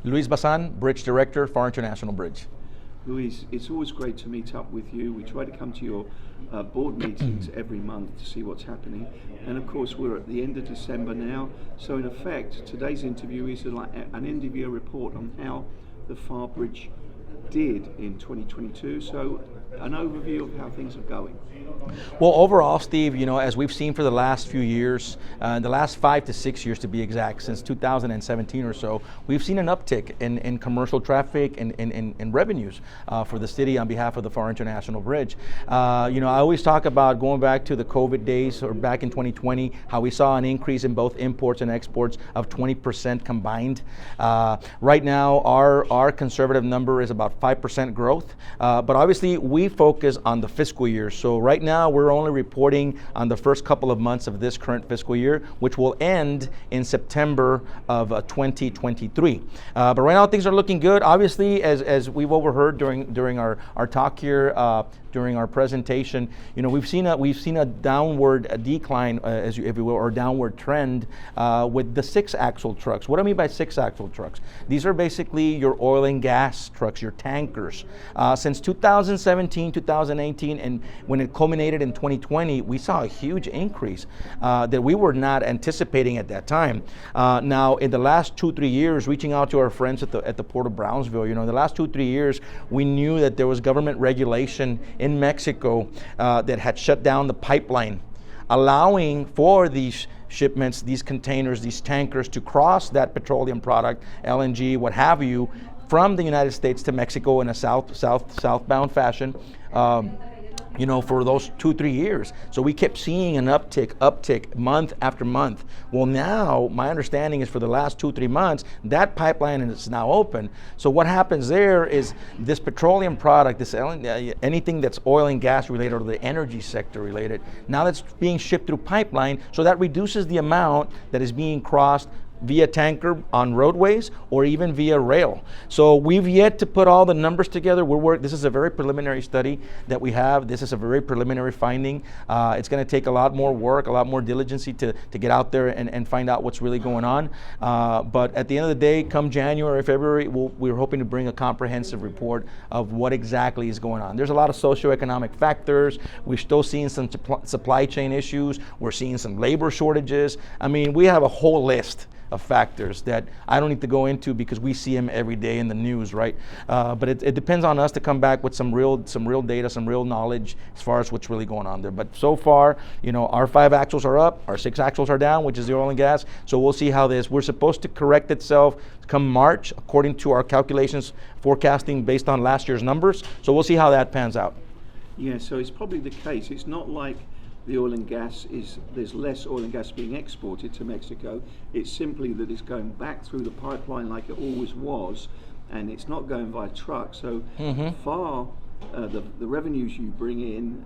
Luis Bazan, Bridge Director, Pharr International Bridge. Luis, it's always great to meet up with you. We try to come to your board meetings every month to see what's happening. And of course, we're at the end of December now. So in effect, today's interview is like an end-of-year report on how the Pharr Bridge did in 2022. So an overview of how things are going. Well, overall, Steve, as we've seen for the last few years, the last 5 to 6 years to be exact, since 2017 or so, we've seen an uptick in commercial traffic and in revenues for the city on behalf of the Pharr International Bridge. I always talk about going back to the COVID days or back in 2020, how we saw an increase in both imports and exports of 20% combined. Right now, our conservative number is about 5% growth, but obviously we focus on the fiscal year. So right now we're only reporting on the first couple of months of this current fiscal year, which will end in September of 2023. But right now things are looking good. Obviously, as we've overheard during our talk here, during our presentation, we've seen a downward decline, if you will, or downward trend with the 6-axle trucks. What do I mean by 6-axle trucks? These are basically your oil and gas trucks, your tankers. Since 2017, 2018, and when it culminated in 2020, we saw a huge increase that we were not anticipating at that time. Now, in the last 2-3 years, reaching out to our friends at the Port of Brownsville, in the last 2-3 years, we knew that there was government regulation in Mexico that had shut down the pipeline, allowing for these shipments, these containers, these tankers to cross that petroleum product, LNG, what have you, from the United States to Mexico in a southbound fashion. For those 2-3 years. So we kept seeing an uptick month after month. Well, now my understanding is for the last 2-3 months, that pipeline is now open. So what happens there is this petroleum product, this anything that's oil and gas related or the energy sector related, now that's being shipped through pipeline, so that reduces the amount that is being crossed via tanker on roadways or even via rail. So we've yet to put all the numbers together. This is a very preliminary study that we have. This is a very preliminary finding. It's going to take a lot more work, a lot more diligence to get out there and find out what's really going on. But at the end of the day, come January, February, we're hoping to bring a comprehensive report of what exactly is going on. There's a lot of socioeconomic factors. We're still seeing some supply chain issues. We're seeing some labor shortages. I mean, we have a whole list of factors that I don't need to go into because we see them every day in the news, right? But it depends on us to come back with some real data, some real knowledge as far as what's really going on there. But so far, our 5 axles are up, our 6 axles are down, which is the oil and gas. So we'll see how we're supposed to correct itself come March, according to our calculations, forecasting based on last year's numbers. So we'll see how that pans out. Yeah, so it's probably the case. It's not like the oil and gas there's less oil and gas being exported to Mexico. It's simply that it's going back through the pipeline like it always was, and it's not going by truck. So Pharr, the revenues you bring in,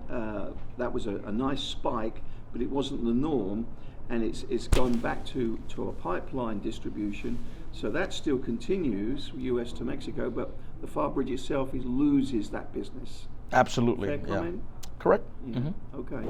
that was a nice spike, but it wasn't the norm, and it's gone back to a pipeline distribution. So that still continues, US to Mexico, but the Pharr Bridge itself loses that business. Absolutely. Fair comment? Yeah. Correct. Yeah. Okay.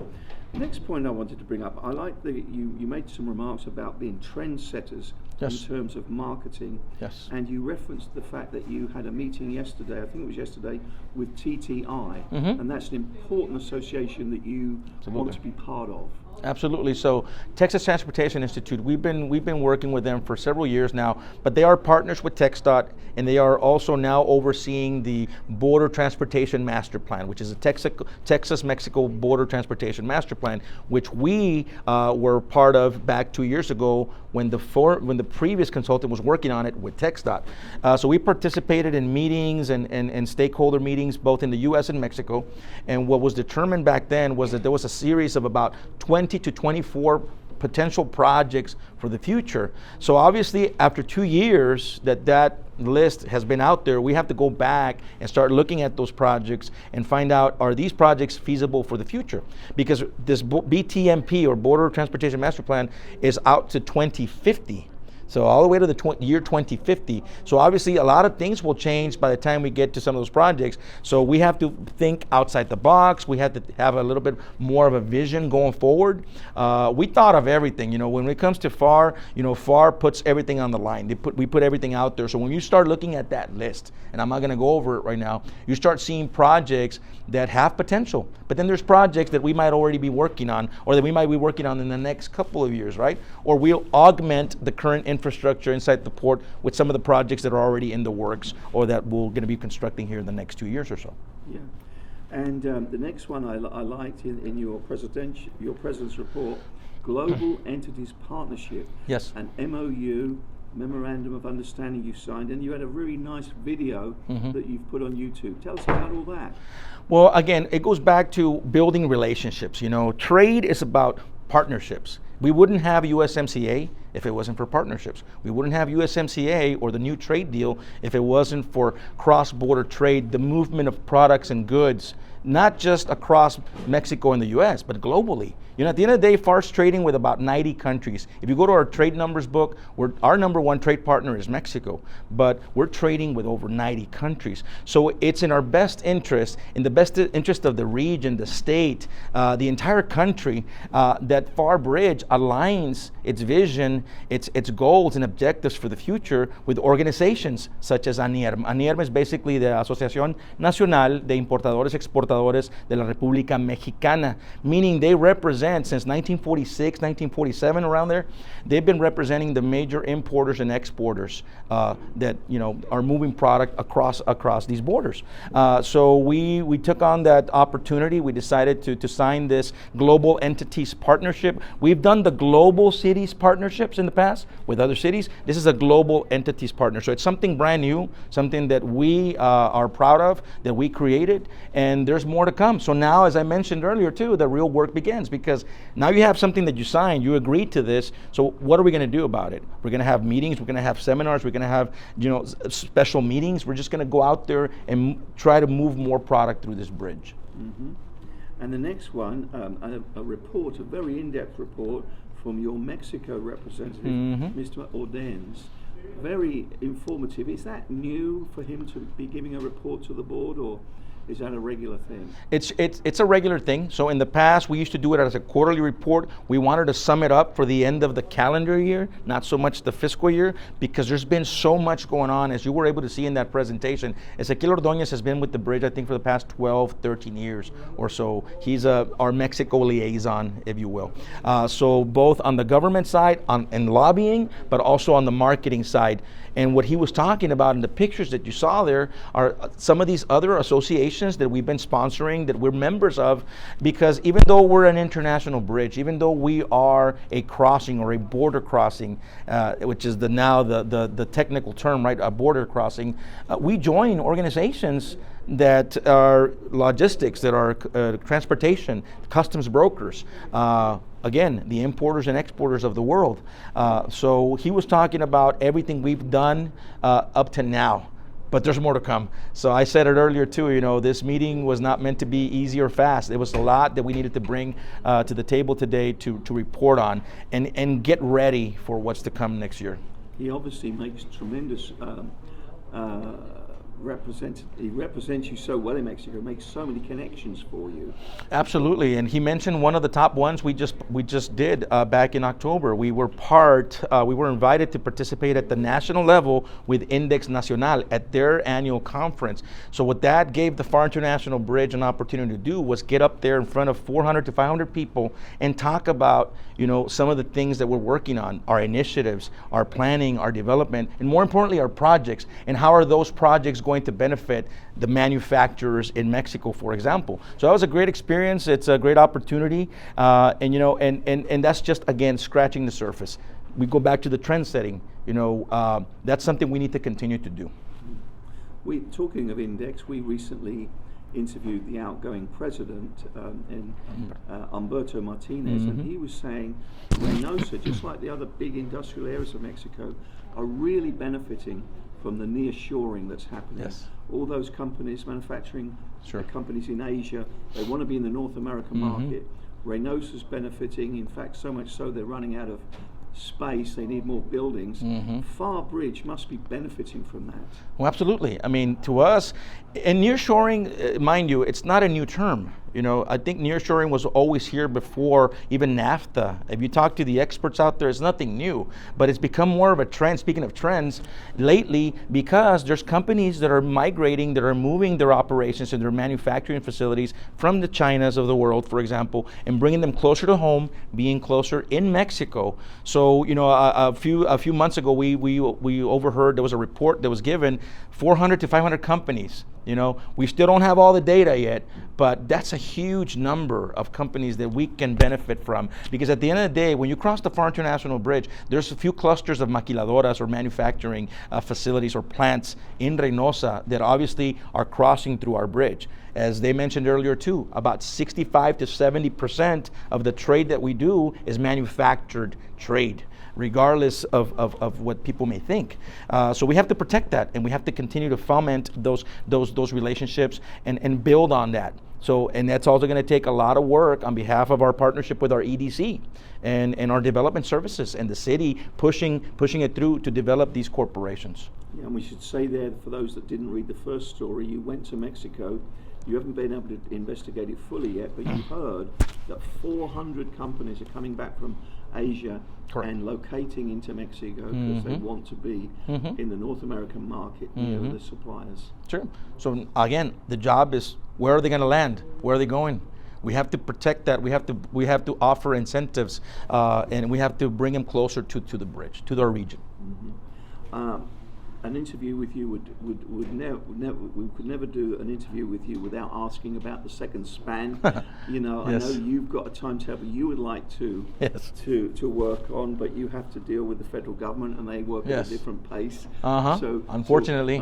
Next point I wanted to bring up, I like that you made some remarks about being trendsetters in terms of marketing. Yes. And you referenced the fact that you had a meeting yesterday, I think it was yesterday, with TTI, and that's an important association that you want to be part of. Absolutely. So Texas Transportation Institute, we've been working with them for several years now, but they are partners with TxDOT, and they are also now overseeing the Border Transportation Master Plan, which is a Texas-Mexico Border Transportation Master Plan, which we were part of back 2 years ago when the previous consultant was working on it with TxDOT. So we participated in meetings and stakeholder meetings both in the U.S. and Mexico, and what was determined back then was that there was a series of about 20 to 24 potential projects for the future. So obviously after 2 years that list has been out there, we have to go back and start looking at those projects and find out, are these projects feasible for the future? Because this BTMP, or Border Transportation Master Plan, is out to 2050. So all the way to the year 2050. So obviously a lot of things will change by the time we get to some of those projects. So we have to think outside the box. We have to have a little bit more of a vision going forward. We thought of everything. You know, when it comes to Pharr, you know, Pharr puts everything on the line. We put everything out there. So when you start looking at that list, and I'm not going to go over it right now, you start seeing projects that have potential. But then there's projects that we might already be working on, or that we might be working on in the next couple of years, right? Or we'll augment the current infrastructure inside the port with some of the projects that are already in the works, or that we're going to be constructing here in the next 2 years or so. Yeah. And the next one I liked in your president's report, Global Entities Partnership. Yes. An MOU, Memorandum of Understanding you signed, and you had a really nice video that you've put on YouTube. Tell us about all that. Well, again, it goes back to building relationships. You know, trade is about partnerships. We wouldn't have USMCA if it wasn't for partnerships. We wouldn't have USMCA or the new trade deal if it wasn't for cross-border trade, the movement of products and goods, not just across Mexico and the US, but globally. You know, at the end of the day, Pharr's trading with about 90 countries. If you go to our trade numbers book, our number one trade partner is Mexico, but we're trading with over 90 countries. So it's in our best interest, in the best interest of the region, the state, the entire country, that Pharr Bridge aligns its vision, its goals and objectives for the future with organizations such as ANIERM. ANIERM is basically the Asociación Nacional de Importadores Exportadores de la República Mexicana, meaning they represent, since 1946, 1947, around there, they've been representing the major importers and exporters that, you know, are moving product across these borders. So we took on that opportunity. We decided to sign this Global Entities Partnership. We've done the Global Cities Partnerships in the past with other cities. This is a Global Entities Partner. So it's something brand new, something that we are proud of, that we created, and there's more to come. So now, as I mentioned earlier too, the real work begins, because now you have something that you signed, you agreed to this, so what are we going to do about it? We're going to have meetings, we're going to have seminars, we're going to have, you know, special meetings. We're just going to go out there and try to move more product through this bridge. Mm-hmm. And the next one, a report, a very in-depth report from your Mexico representative, Mr. Ordens. Very informative. Is that new for him to be giving a report to the board, or is that a regular thing? It's a regular thing. So in the past, we used to do it as a quarterly report. We wanted to sum it up for the end of the calendar year, not so much the fiscal year, because there's been so much going on. As you were able to see in that presentation, Ezequiel Ordóñez has been with the bridge, I think, for the past 12, 13 years or so. He's our Mexico liaison, if you will. So both on the government side, in lobbying, but also on the marketing side. And what he was talking about in the pictures that you saw there are some of these other associations that we've been sponsoring, that we're members of, because even though we're an international bridge, even though we are a crossing or a border crossing, which is now the technical term, right, a border crossing, we join organizations that are logistics, that are transportation, customs brokers, again, the importers and exporters of the world. So he was talking about everything we've done up to now, but there's more to come. So I said it earlier too, you know, this meeting was not meant to be easy or fast. It was a lot that we needed to bring to the table today to report on and get ready for what's to come next year. He obviously makes tremendous he represents you so well in Mexico, makes so many connections for you. Absolutely, and he mentioned one of the top ones we just did back in October. We were invited to participate at the national level with Index Nacional at their annual conference. So what that gave the Pharr International Bridge an opportunity to do was get up there in front of 400 to 500 people and talk about, you know, some of the things that we're working on, our initiatives, our planning, our development, and more importantly, our projects, and how are those projects going to benefit the manufacturers in Mexico, for example. So that was a great experience. It's a great opportunity, and you know, and that's just, again, scratching the surface. We go back to the trend setting. You know, that's something we need to continue to do. Talking of Index, we recently interviewed the outgoing president, Humberto Martinez, and he was saying Reynosa, just like the other big industrial areas of Mexico, are really benefiting from the nearshoring that's happening. Yes. All those companies, manufacturing companies in Asia, they want to be in the North American market. Reynosa's benefiting, in fact, so much so they're running out of space, they need more buildings. Pharr Bridge must be benefiting from that. Well, absolutely. I mean, to us, and nearshoring, mind you, it's not a new term. You know, I think nearshoring was always here before even NAFTA. If you talk to the experts out there, it's nothing new, but it's become more of a trend. Speaking of trends, lately, because there's companies that are migrating, that are moving their operations and their manufacturing facilities from the Chinas of the world, for example, and bringing them closer to home, being closer in Mexico. So, you know, a few months ago, we overheard, there was a report that was given, 400 to 500 companies. You know, we still don't have all the data yet, but that's a huge number of companies that we can benefit from. Because at the end of the day, when you cross the Pharr International Bridge, there's a few clusters of maquiladoras or manufacturing facilities or plants in Reynosa that obviously are crossing through our bridge. As they mentioned earlier too, about 65 to 70% of the trade that we do is manufactured trade, regardless of what people may think. So we have to protect that, and we have to continue to foment those relationships and build on that. So, and that's also going to take a lot of work on behalf of our partnership with our EDC and our development services and the city pushing it through to develop these corporations. Yeah, and we should say there, for those that didn't read the first story, you went to Mexico. You haven't been able to investigate it fully yet, but you heard that 400 companies are coming back from Asia Correct. and locating into Mexico because they want to be in the North American market near the suppliers. Sure. So again, the job is, where are they going to land? Where are they going? We have to protect that. We have to offer incentives, and we have to bring them closer to the bridge, to our region. An interview with you would never, we could never do an interview with you without asking about the second span. You know, Yes. I know you've got a timetable you would like to Yes. to work on, but you have to deal with the federal government and they work Yes. at a different pace. Unfortunately.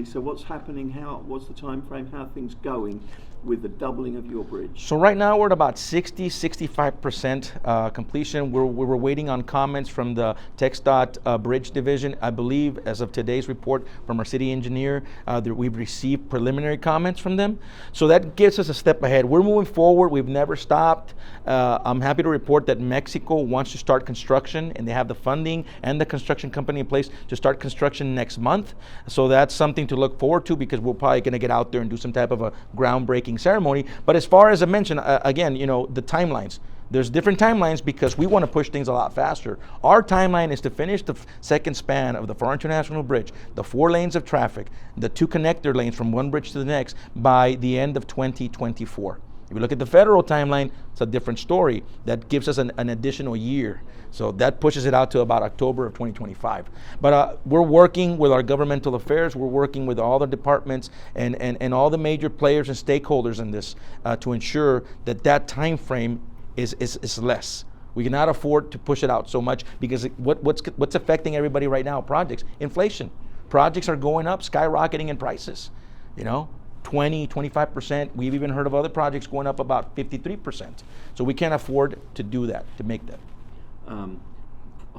So what's happening? What's the time frame? How are things going with the doubling of your bridge? So right now we're at about 65% completion. We were waiting on comments from the TxDOT Bridge Division. I believe as of today's report from our city engineer, that we've received preliminary comments from them. So that gives us a step ahead. We're moving forward. We've never stopped. I'm happy to report that Mexico wants to start construction, and they have the funding and the construction company in place to start construction next month. So that's something to look forward to, because we're probably going to get out there and do some type of a groundbreaking ceremony. But as far as I mentioned, again, you know, the timelines. There's different timelines because we want to push things a lot faster. Our timeline is to finish the second span of the Pharr International Bridge, the 4 lanes of traffic, the 2 connector lanes from one bridge to the next by the end of 2024. If you look at the federal timeline, it's a different story. That gives us an additional year. So that pushes it out to about October of 2025. But we're working with our governmental affairs. We're working with all the departments and all the major players and stakeholders in this to ensure that that time frame is less. We cannot afford to push it out so much, because what's affecting everybody right now? Projects, inflation. Projects are going up, skyrocketing in prices. You know, 20, 25%. We've even heard of other projects going up about 53%. So we can't afford to do that, to make that.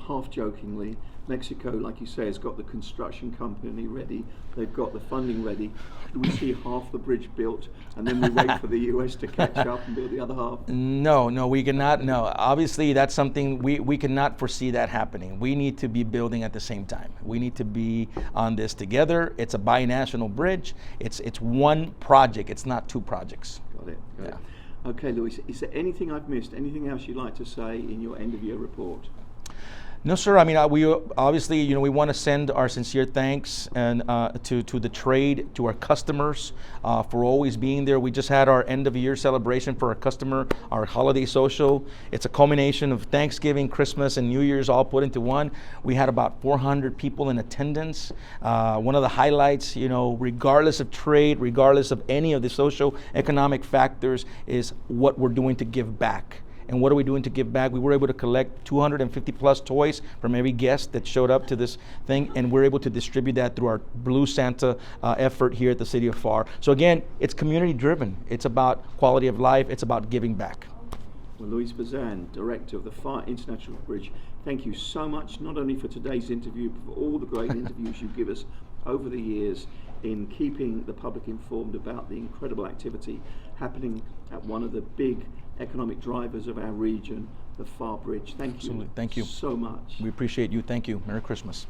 Half jokingly, Mexico, like you say, has got the construction company ready. They've got the funding ready. Do we see half the bridge built and then we wait for the US to catch up and build the other half? No, we cannot. No, obviously that's something we cannot foresee that happening. We need to be building at the same time. We need to be on this together. It's a binational bridge. It's one project. It's not 2 projects. Got it. Okay, Luis, is there anything I've missed? Anything else you'd like to say in your end of year report? No, sir. I mean, we obviously, you know, we want to send our sincere thanks and to the trade, to our customers for always being there. We just had our end of year celebration for our customer, our holiday social. It's a culmination of Thanksgiving, Christmas, and New Year's all put into one. We had about 400 people in attendance. One of the highlights, you know, regardless of trade, regardless of any of the social economic factors, is what we're doing to give back. And what are we doing to give back? We were able to collect 250 plus toys from every guest that showed up to this thing, and we're able to distribute that through our Blue Santa effort here at the City of Pharr. So again, it's community driven. It's about quality of life. It's about giving back. Well, Luis Bazan, Director of the Pharr International Bridge, thank you so much, not only for today's interview, but for all the great interviews you give us over the years in keeping the public informed about the incredible activity happening at one of the big economic drivers of our region, the Pharr Bridge. Thank Absolutely. you. Thank you so much. We appreciate you. Thank you. Merry Christmas.